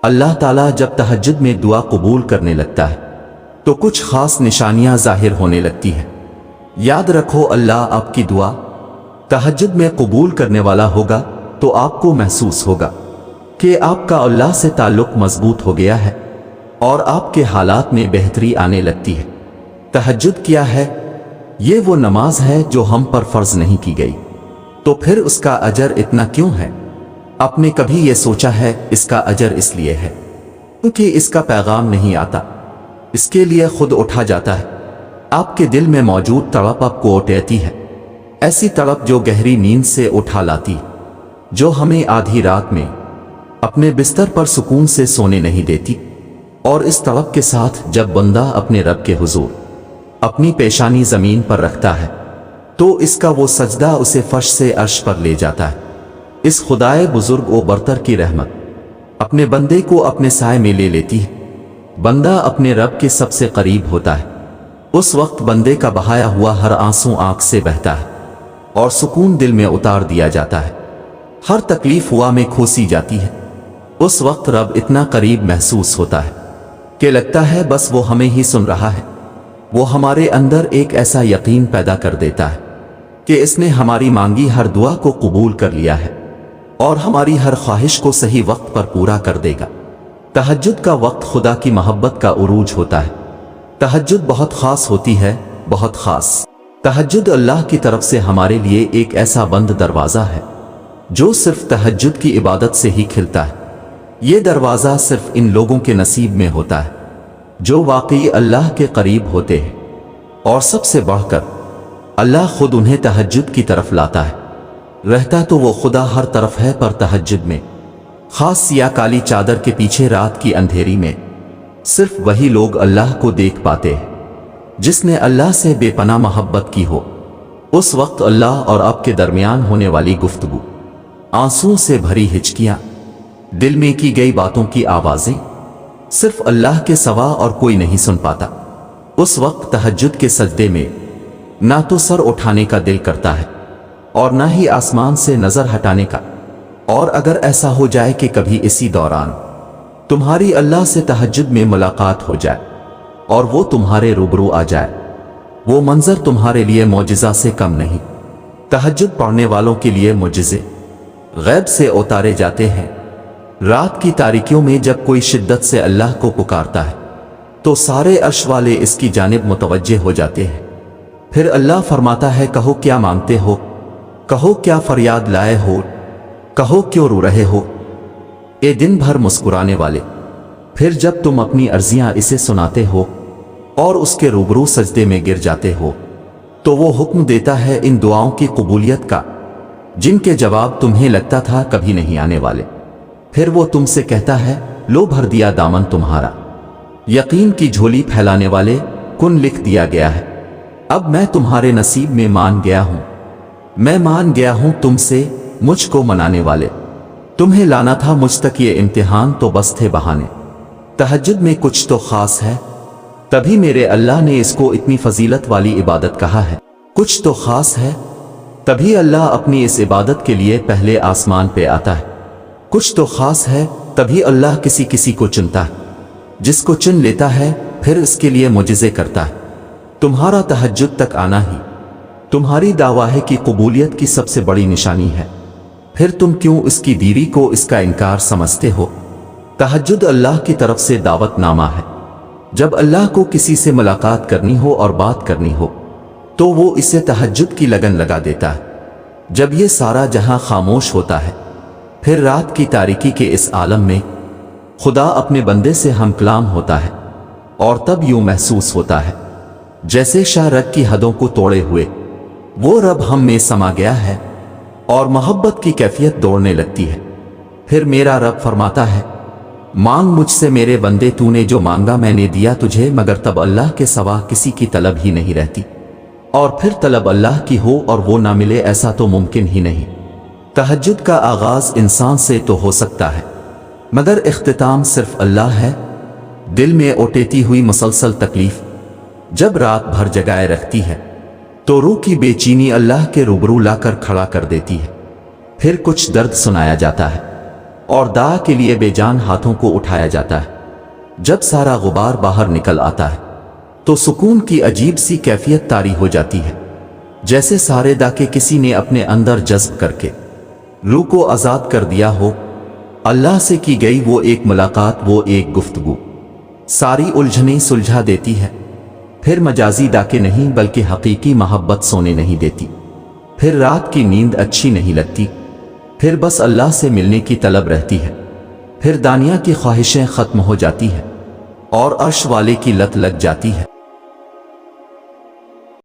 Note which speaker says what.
Speaker 1: اللہ ताला जब तहज्जुद में दुआ कबूल करने लगता है तो कुछ खास निशानियां जाहिर होने लगती हैं। याद रखो, अल्लाह आपकी दुआ तहज्जुद में कबूल करने वाला होगा तो आपको महसूस होगा कि आपका अल्लाह से ताल्लुक मजबूत हो गया है और आपके हालात में बेहतरी आने लगती है। तहज्जुद क्या है? ये वो नमाज है जो हम पर फर्ज नहीं की गई, तो फिर उसका अजर इतना क्यों है? आपने कभी ये सोचा है? इसका अजर इसलिए है क्योंकि इसका पैगाम नहीं आता, इसके लिए खुद उठा जाता है। आपके दिल में मौजूद तड़प आपको उठाती है, ऐसी तड़प जो गहरी नींद से उठा लाती, जो हमें आधी रात में अपने बिस्तर पर सुकून से सोने नहीं देती। और इस तड़प के साथ जब बंदा अपने रब के हुजूर अपनी पेशानी जमीन पर रखता है तो इसका वो सजदा उसे फर्श से अर्श पर ले जाता है। इस खुदाए बुजुर्ग व बरतर की रहमत अपने बंदे को अपने साए में ले लेती है। बंदा अपने रब के सबसे करीब होता है। उस वक्त बंदे का बहाया हुआ हर आंसू आंख से बहता है और सुकून दिल में उतार दिया जाता है। हर तकलीफ हुआ में खोसी जाती है। उस वक्त रब इतना करीब महसूस होता है कि लगता है बस वो हमें ही सुन रहा है। वो हमारे अंदर एक ऐसा यकीन पैदा कर देता है कि इसने हमारी मांगी हर दुआ को कबूल कर लिया है और हमारी हर ख्वाहिश को सही वक्त पर पूरा कर देगा। तहज्जुद का वक्त खुदा की मोहब्बत का उरूज होता है। तहज्जुद बहुत खास होती है, बहुत खास। तहज्जुद अल्लाह की तरफ से हमारे लिए एक ऐसा बंद दरवाज़ा है जो सिर्फ तहज्जुद की इबादत से ही खिलता है। ये दरवाज़ा सिर्फ इन लोगों के नसीब में होता है जो वाकई अल्लाह के करीब होते हैं, और सबसे बढ़कर अल्लाह खुद उन्हें तहज्जुद की तरफ लाता है। रहता तो वो खुदा हर तरफ है, पर तहज्जुद में, खास या काली चादर के पीछे रात की अंधेरी में, सिर्फ वही लोग अल्लाह को देख पाते हैं जिसने अल्लाह से बेपनाह मोहब्बत की हो। उस वक्त अल्लाह और आपके दरमियान होने वाली गुफ्तगू, आंसुओं से भरी हिचकियां, दिल में की गई बातों की आवाजें सिर्फ अल्लाह के सिवा और कोई नहीं सुन पाता। उस वक्त तहज्जुद के सजदे में ना तो सर उठाने का दिल करता है और ना ही आसमान से नजर हटाने का। और अगर ऐसा हो जाए कि कभी इसी दौरान तुम्हारी अल्लाह से तहज्जुद में मुलाकात हो जाए और वो तुम्हारे रूबरू आ जाए, वो मंजर तुम्हारे लिए मौजिज़ा से कम नहीं। तहज्जुद पढ़ने वालों के लिए मुजिज़े गैब से उतारे जाते हैं। रात की तारीकियों में जब कोई शिद्दत से अल्लाह को पुकारता है तो सारे अर्श वाले इसकी जानिब मुतवज्जे हो जाते हैं। फिर अल्लाह फरमाता है, कहो क्या मांगते हो, कहो क्या फरियाद लाए हो, कहो क्यों रो रहे हो, ए दिन भर मुस्कुराने वाले। फिर जब तुम अपनी अर्जियां इसे सुनाते हो और उसके रूबरू सजदे में गिर जाते हो तो वो हुक्म देता है इन दुआओं की कबूलियत का जिनके जवाब तुम्हें लगता था कभी नहीं आने वाले। फिर वो तुमसे कहता है, लो भर दिया दामन तुम्हारा, यकीन की झोली फैलाने वाले, कुन लिख दिया गया है। अब मैं तुम्हारे नसीब में मान गया हूं, मैं मान गया हूं तुमसे, मुझको मनाने वाले। तुम्हें लाना था मुझ तक ये इम्तिहान तो बस थे बहाने। तहज्जुद में कुछ तो खास है, तभी मेरे अल्लाह ने इसको इतनी फजीलत वाली इबादत कहा है। कुछ तो खास है, तभी अल्लाह अपनी इस इबादत के लिए पहले आसमान पे आता है। कुछ तो खास है, तभी अल्लाह किसी किसी को चुनता है, जिसको चुन लेता है फिर इसके लिए मुजिज़े करता है। तुम्हारा तहज्जुद तक आना ही तुम्हारी दावा की कबूलियत की सबसे बड़ी निशानी है। फिर तुम क्यों इसकी देरी को इसका इनकार समझते हो? तहज्जुद अल्लाह की तरफ से दावतनामा है। जब अल्लाह को किसी से मुलाकात करनी हो और बात करनी हो तो वो इसे तहज्जुद की लगन लगा देता है। जब ये सारा जहां खामोश होता है, फिर रात की तारीकी के इस आलम में खुदा अपने बंदे से हम कलाम होता है और तब यूं महसूस होता है जैसे शारक की हदों को तोड़े हुए वो रब हम में समा गया है और मोहब्बत की कैफियत दौड़ने लगती है। फिर मेरा रब फरमाता है, मांग मुझसे मेरे बंदे, तूने जो मांगा मैंने दिया तुझे, मगर तब अल्लाह के सिवा किसी की तलब ही नहीं रहती। और फिर तलब अल्लाह की हो और वो ना मिले, ऐसा तो मुमकिन ही नहीं। तहज्जुद का आगाज इंसान से तो हो सकता है मगर इख्तिताम सिर्फ अल्लाह है। दिल में ओटेती हुई मुसलसल तकलीफ जब रात भर जगाए रखती है तो रूह की बेचैनी अल्लाह के रूबरू लाकर खड़ा कर देती है। फिर कुछ दर्द सुनाया जाता है और दा के लिए बेजान हाथों को उठाया जाता है। जब सारा गुबार बाहर निकल आता है तो सुकून की अजीब सी कैफियत तारी हो जाती है, जैसे सारे दाके किसी ने अपने अंदर जज्ब करके रूह को आज़ाद कर दिया हो। अल्लाह से की गई वो एक मुलाकात, वो एक गुफ्तगू सारी उलझनें सुलझा देती है। फिर मजाजी दाके नहीं बल्कि हकीकी मोहब्बत सोने नहीं देती। फिर रात की नींद अच्छी नहीं लगती। फिर बस अल्लाह से मिलने की तलब रहती है। फिर दानिया की ख्वाहिशें ख़त्म हो जाती हैं और अर्श वाले की लत लग जाती है।